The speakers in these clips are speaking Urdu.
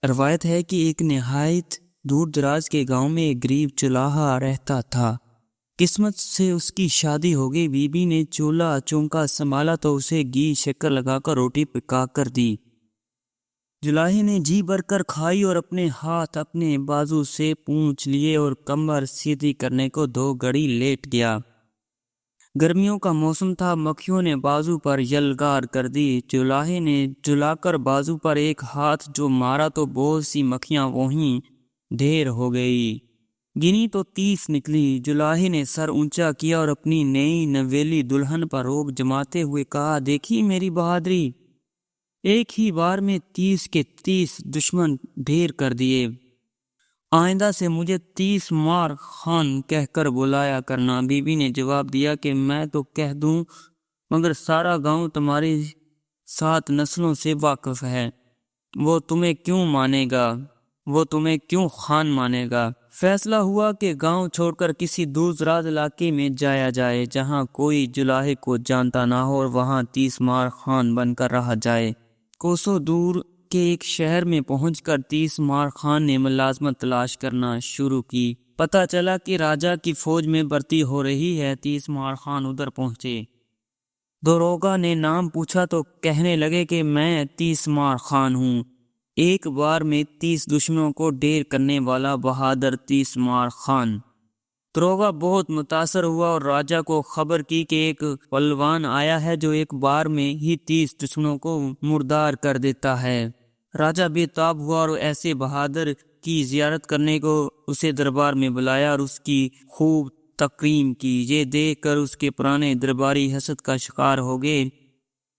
روایت ہے کہ ایک نہایت دور دراز کے گاؤں میں ایک غریب چولہا رہتا تھا۔ قسمت سے اس کی شادی ہو گئی۔ بی بی نے چولہا چونکا سنبھالا تو اسے گھی شکر لگا کر روٹی پکا کر دی۔ جولاہے نے جی بھر کر کھائی اور اپنے ہاتھ اپنے بازو سے پونچھ لیے اور کمر سیدھی کرنے کو 2 گھڑی لیٹ گیا۔ گرمیوں کا موسم تھا، مکھیوں نے بازو پر یلغار کر دی۔ جولاہے نے جلا کر بازو پر ایک ہاتھ جو مارا تو بہت سی مکھیاں وہیں ڈھیر ہو گئی۔ گنی تو 30 نکلی۔ جولاہے نے سر اونچا کیا اور اپنی نئی نویلی دلہن پر روب جماتے ہوئے کہا، دیکھی میری بہادری، ایک ہی بار میں 30 کے 30 دشمن ڈھیر کر دیے۔ آئندہ سے مجھے 30 مار خان کہہ کر بلایا کرنا۔ بی بی نے جواب دیا کہ میں تو کہہ دوں مگر سارا گاؤں تمہاری 7 نسلوں سے واقف ہے، وہ تمہیں کیوں خان مانے گا؟ فیصلہ ہوا کہ گاؤں چھوڑ کر کسی دور دراز علاقے میں جایا جائے جہاں کوئی جولاہے کو جانتا نہ ہو اور وہاں 30 مار خان بن کر رہا جائے۔ کوسوں دور کے ایک شہر میں پہنچ کر 30 مار خان نے ملازمت تلاش کرنا شروع کی۔ پتہ چلا کہ راجا کی فوج میں بھرتی ہو رہی ہے۔ 30 مار خان ادھر پہنچے۔ داروغہ نے نام پوچھا تو کہنے لگے کہ میں 30 مار خان ہوں، ایک بار میں 30 دشمنوں کو ڈھیر کرنے والا بہادر 30 مار خان۔ داروغہ بہت متاثر ہوا اور راجا کو خبر کی کہ ایک پہلوان آیا ہے جو ایک بار میں ہی 30 دشمنوں کو مردار کر دیتا ہے۔ راجا بے تاب ہوا اور ایسے بہادر کی زیارت کرنے کو اسے دربار میں بلایا اور اس کی خوب تکریم کی۔ یہ دیکھ کر اس کے پرانے درباری حسد کا شکار ہو گئے۔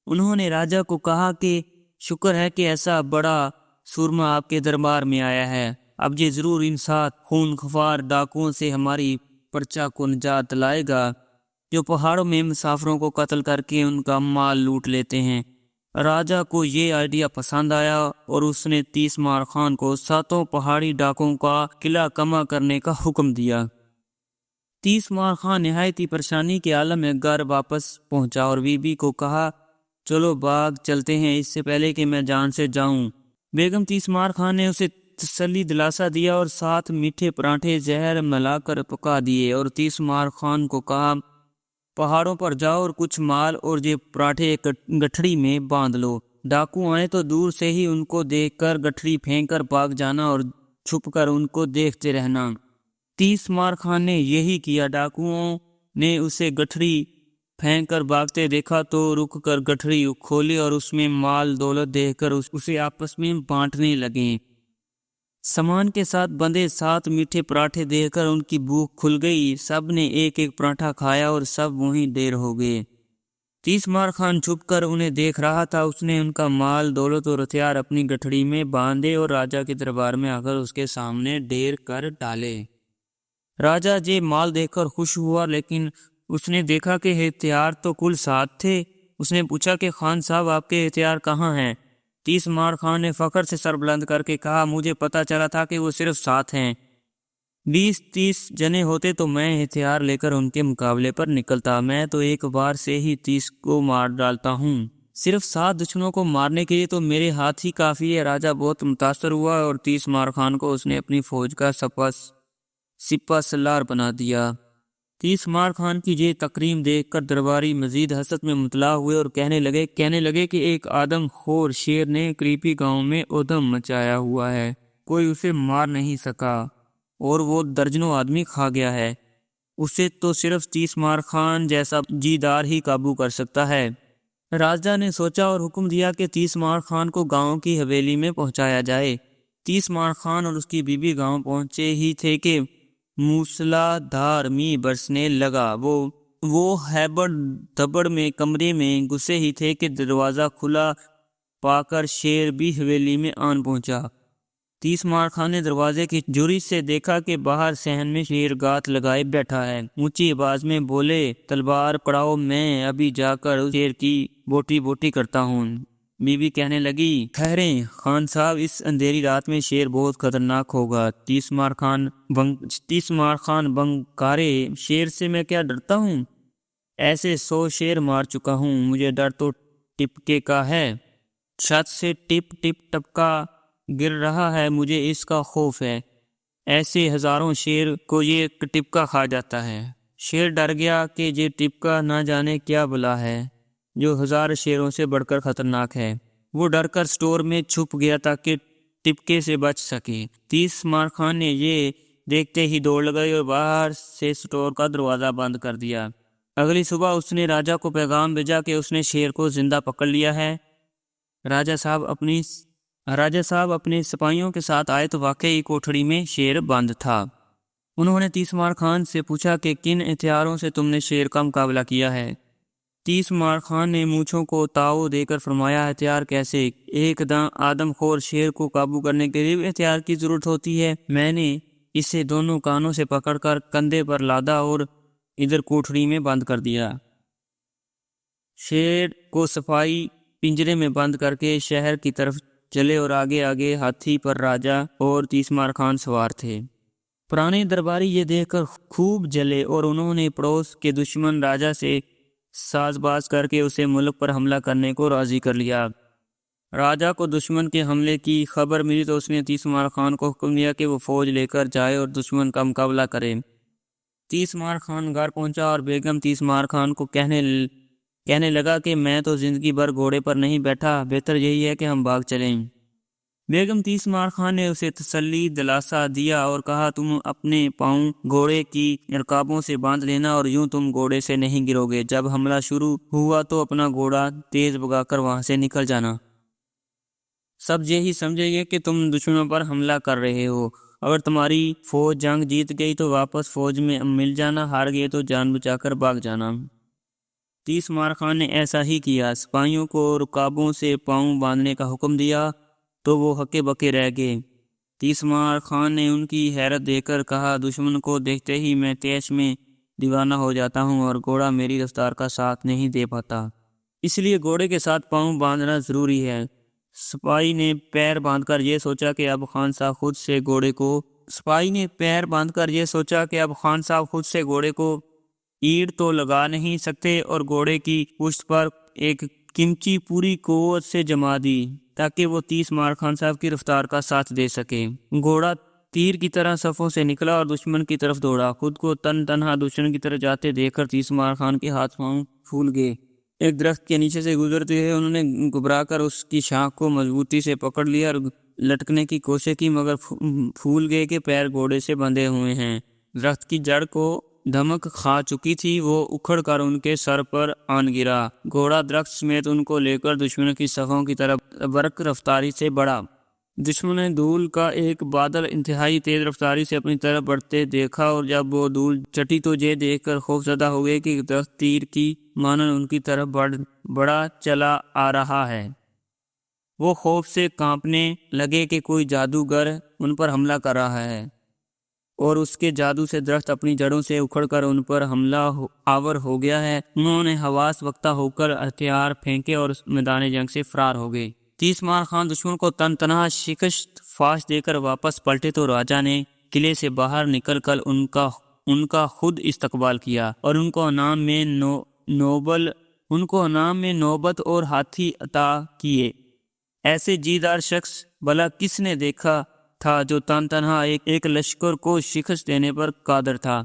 انہوں نے راجا کو کہا کہ شکر ہے کہ ایسا بڑا سورما آپ کے دربار میں آیا ہے، اب یہ ضرور ان 7 خون خوار ڈاکوؤں سے ہماری پرجا کو نجات دلائے گا جو پہاڑوں میں مسافروں کو قتل کر کے ان کا مال لوٹ لیتے ہیں۔ راجا کو یہ آئیڈیا پسند آیا اور اس نے 30 مار خان کو 7 پہاڑی ڈاکوؤں کا قلعہ کما کرنے کا حکم دیا۔ 30 مار خان نہایت ہی پریشانی کے عالم میں گھر واپس پہنچا اور بی بی کو کہا، چلو باغ چلتے ہیں اس سے پہلے کہ میں جان سے جاؤں۔ بیگم 30 مار خان نے اسے تسلی دلاسا دیا اور 7 میٹھے پراٹھے زہر ملا کر پکا دیے اور 30 مار خان کو کہا، پہاڑوں پر جاؤ اور کچھ مال اور یہ پراٹھے ایک گٹھڑی میں باندھ لو۔ ڈاکو آئے تو دور سے ہی ان کو دیکھ کر گٹھڑی پھینک کر بھاگ جانا اور چھپ کر ان کو دیکھتے رہنا۔ 30 مار خان نے یہی کیا۔ ڈاکوؤں نے اسے گٹھڑی پھینک کر بھاگتے دیکھا تو رک کر گٹھڑی کھولی اور اس میں مال دولت دیکھ کر اسے آپس میں بانٹنے لگے۔ سامان کے ساتھ بندھے 7 میٹھے پراٹھے دیکھ کر ان کی بھوک کھل گئی۔ سب نے ایک ایک پراٹھا کھایا اور سب وہیں ڈھیر ہو گئے۔ 30 مار خان چھپ کر انہیں دیکھ رہا تھا۔ اس نے ان کا مال دولت اور ہتھیار اپنی گٹھڑی میں باندھے اور راجا کے دربار میں آ کر اس کے سامنے ڈھیر کر ڈالے۔ راجا یہ مال دیکھ کر خوش ہوا، لیکن اس نے دیکھا کہ ہتھیار تو کل 7 تھے۔ اس نے پوچھا کہ خان صاحب آپ کے ہتھیار کہاں ہیں؟ 30 مار خان نے فخر سے سر بلند کر کے کہا، مجھے پتا چلا تھا کہ وہ صرف 7 ہیں، 20-30 جنے ہوتے تو میں ہتھیار لے کر ان کے مقابلے پر نکلتا، میں تو ایک بار سے ہی 30 کو مار ڈالتا ہوں، صرف 7 دشمنوں کو مارنے کے لیے تو میرے ہاتھ ہی کافی ہے۔ راجا بہت متاثر ہوا اور 30 مار خان کو اس نے اپنی فوج کا سپہ سالار بنا دیا۔ 30 مار خان کی یہ تکریم دیکھ کر درباری مزید حسد میں مبتلا ہوئے اور کہنے لگے کہ ایک آدم خور شیر نے قریبی گاؤں میں ادھم مچایا ہوا ہے، کوئی اسے مار نہیں سکا اور وہ درجنوں آدمی کھا گیا ہے، اسے تو صرف 30 مار خان جیسا جیدار ہی قابو کر سکتا ہے۔ راجا نے سوچا اور حکم دیا کہ 30 مار خان کو گاؤں کی حویلی میں پہنچایا جائے۔ 30 مار خان اور اس کی بیوی گاؤں پہنچے ہی تھے کہ موسلا دھار می برسنے لگا۔ وہ ہیبڑ دھبڑ میں کمرے میں گھسے ہی تھے کہ دروازہ کھلا پا کر شیر بھی حویلی میں آن پہنچا۔ 30 مار خان نے دروازے کی جھری سے دیکھا کہ باہر صحن میں شیر گات لگائے بیٹھا ہے۔ اونچی آواز میں بولے، تلوار پڑاؤ، میں ابھی جا کر شیر کی بوٹی بوٹی کرتا ہوں۔ بی بی کہنے لگی، ٹھہریں خان صاحب، اس اندھیری رات میں شیر بہت خطرناک ہوگا۔ 30 مار خان بنکارے، شیر سے میں کیا ڈرتا ہوں، ایسے 100 شیر مار چکا ہوں، مجھے ڈر تو ٹپکے کا ہے۔ چھت سے ٹپ ٹپ ٹپکا گر رہا ہے، مجھے اس کا خوف ہے۔ ایسے ہزاروں شیر کو یہ ٹپکا کھا جاتا ہے۔ شیر ڈر گیا کہ یہ ٹپکا نہ جانے کیا بلا ہے جو ہزار شیروں سے بڑھ کر خطرناک ہے۔ وہ ڈر کر سٹور میں چھپ گیا تاکہ ٹپکے سے بچ سکے۔ تیس مار خان نے یہ دیکھتے ہی دوڑ لگائی اور باہر سے سٹور کا دروازہ بند کر دیا۔ اگلی صبح اس نے راجا کو پیغام بھیجا کہ اس نے شیر کو زندہ پکڑ لیا ہے۔ راجا صاحب اپنے سپاہیوں کے ساتھ آئے تو واقعی کوٹھڑی میں شیر بند تھا۔ انہوں نے تیس مار خان سے پوچھا کہ کن ہتھیاروں سے تم نے شیر کا مقابلہ کیا ہے؟ تیس مار خان نے مونچھوں کو تاؤ دے کر فرمایا، ہتھیار کیسے؟ ایک آدم خور شیر کو قابو کرنے کے لیے ہتھیار کی ضرورت ہوتی ہے۔ میں نے اسے دونوں کانوں سے پکڑ کر کندھے پر لادا اور ادھر کوٹھڑی میں بند کر دیا۔ شیر کو سپاہی پنجرے میں بند کر کے شہر کی طرف چلے اور آگے آگے ہاتھی پر راجا اور تیس مار خان سوار تھے۔ پرانے درباری یہ دیکھ کر خوب جلے اور انہوں نے پڑوس کے دشمن راجا سے ساز باز کر کے اسے ملک پر حملہ کرنے کو راضی کر لیا۔ راجا کو دشمن کے حملے کی خبر ملی تو اس نے تیس مار خان کو حکم دیا کہ وہ فوج لے کر جائے اور دشمن کا مقابلہ کرے۔ تیس مار خان گھر پہنچا اور بیگم تیس مار خان کو کہنے لگا کہ میں تو زندگی بھر گھوڑے پر نہیں بیٹھا، بہتر یہی ہے کہ ہم بھاگ چلیں۔ بیگم تیس مار خان نے اسے تسلی دلاسا دیا اور کہا، تم اپنے پاؤں گھوڑے کی رکابوں سے باندھ لینا اور یوں تم گھوڑے سے نہیں گرو گے۔ جب حملہ شروع ہوا تو اپنا گھوڑا تیز بھگا کر وہاں سے نکل جانا۔ سب یہی سمجھیں گے کہ تم دشمنوں پر حملہ کر رہے ہو۔ اگر تمہاری فوج جنگ جیت گئی تو واپس فوج میں مل جانا، ہار گئے تو جان بچا کر بھاگ جانا۔ تیس مار خان نے ایسا ہی کیا۔ سپاہیوں کو رکابوں سے پاؤں باندھنے کا حکم دیا تو وہ ہکے بکے رہ گئے۔ تیس مار خان نے ان کی حیرت دیکھ کر کہا، دشمن کو دیکھتے ہی میں تیش میں دیوانہ ہو جاتا ہوں اور گھوڑا میری رفتار کا ساتھ نہیں دے پاتا، اس لیے گھوڑے کے ساتھ پاؤں باندھنا ضروری ہے۔ سپاہی نے پیر باندھ کر یہ سوچا کہ اب خان صاحب خود سے گھوڑے کو ایڑ تو لگا نہیں سکتے اور گھوڑے کی پشت پر ایک کمچی پوری قوت سے جما دی تاکہ وہ تیس مار خان صاحب کی رفتار کا ساتھ دے سکے۔ گھوڑا تیر کی طرح صفوں سے نکلا اور دشمن کی طرف دوڑا۔ خود کو تنہا دشمن کی طرف جاتے دیکھ کر تیس مار خان کے ہاتھ پاؤں پھول گئے۔ ایک درخت کے نیچے سے گزرتے ہوئے انہوں نے گھبرا کر اس کی شاخ کو مضبوطی سے پکڑ لیا اور لٹکنے کی کوشش کی، مگر پھول گئے کہ پیر گھوڑے سے بندھے ہوئے ہیں۔ درخت کی جڑ کو دھمک کھا چکی تھی، وہ اکھڑ کر ان کے سر پر آن گرا۔ گھوڑا درخت سمیت ان کو لے کر دشمن کی صفوں کی طرف برق رفتاری سے بڑھا۔ دشمن نے دھول کا ایک بادل انتہائی تیز رفتاری سے اپنی طرف بڑھتے دیکھا اور جب وہ دھول چٹی تو یہ دیکھ کر خوف زدہ ہو گئے کہ درخت تیر کی مانند ان کی طرف بڑا چلا آ رہا ہے۔ وہ خوف سے کانپنے لگے کہ کوئی جادوگر ان پر حملہ کر رہا ہے اور اس کے جادو سے درخت اپنی جڑوں سے اکھڑ کر ان پر حملہ آور ہو گیا ہے۔ انہوں نے حواس وقتہ ہو کر ہتھیار پھینکے اور میدان جنگ سے فرار ہو گئے۔ تیس مار خان دشمن کو تنہا شکست فاش دے کر واپس پلٹے تو راجا نے قلعے سے باہر نکل کر ان کا خود استقبال کیا اور ان کو انعام میں نوبت اور ہاتھی عطا کیے۔ ایسے جیدار شخص بھلا کس نے دیکھا تھا جو تنہا ایک لشکر کو شکست دینے پر قادر تھا؟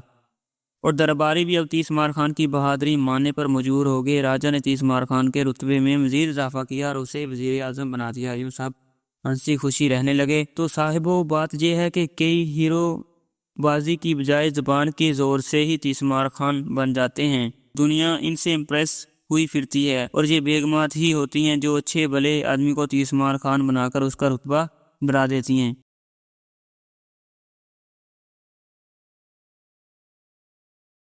اور درباری بھی اب تیس مار خان کی بہادری ماننے پر مجبور ہو گئے۔ راجا نے تیس مار خان کے رتبے میں مزید اضافہ کیا اور اسے وزیر اعظم بنا دیا۔ یوں سب ہنسی خوشی رہنے لگے۔ تو صاحبو، بات یہ ہے کہ کئی ہیرو بازی کی بجائے زبان کے زور سے ہی تیس مار خان بن جاتے ہیں۔ دنیا ان سے امپریس ہوئی پھرتی ہے اور یہ بیگمات ہی ہوتی ہیں جو اچھے بھلے آدمی کو تیس مار خان بنا کر اس کا رتبہ بڑھا دیتی ہیں۔